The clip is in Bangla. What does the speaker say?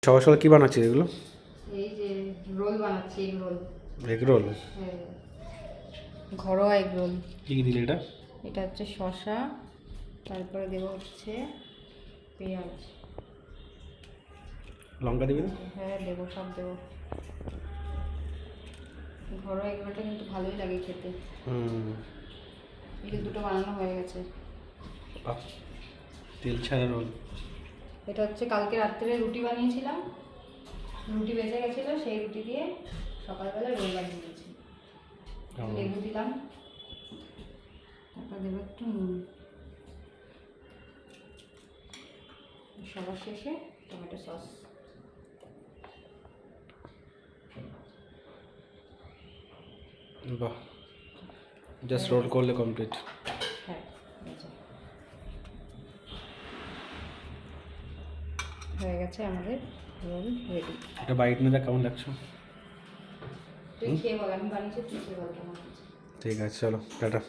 সকাল সকাল কী বানাচ্ছিস এগুলো? এই যে রোল বানাচ্ছি, এগ রোল। Egg roll? হ্যাঁ, ঘরোয়া এগ রোল। কী কী দিলে এটা? এটা হচ্ছে শসা, তারপরে দেবো হচ্ছে পেঁয়াজ। লঙ্কা দিবি না? হ্যাঁ দেবো, সব দেবো। ঘরোয়া এগ রোলটা কিন্তু ভালোই লাগে খেতে। এই যে দুটো বানানো হয়ে গেছে। তেল ছাড়া রোল। এটা হচ্ছে কালকে রাত্রে রুটি বানিয়েছিলাম, রুটি বেঁচে গেছিলো, সেই রুটি দিয়ে সকালবেলা রোল বানিয়ে দিয়েছি। লেবু দিলাম, তারপর দেবো একটু নুন, সবার শেষে টমেটো সস। বাহ, জাস্ট রোল করলে কমপ্লিট। হ্যাঁ, হয়ে গেছে আমাদের রোল রেডি। এটা বাইট নিয়ে কেমন লাগছো? তুই খেয়ে বল, আমি বানিয়েছি, তুই খেয়ে বল কেমন আছে। ঠিক আছে, চলো টাটা।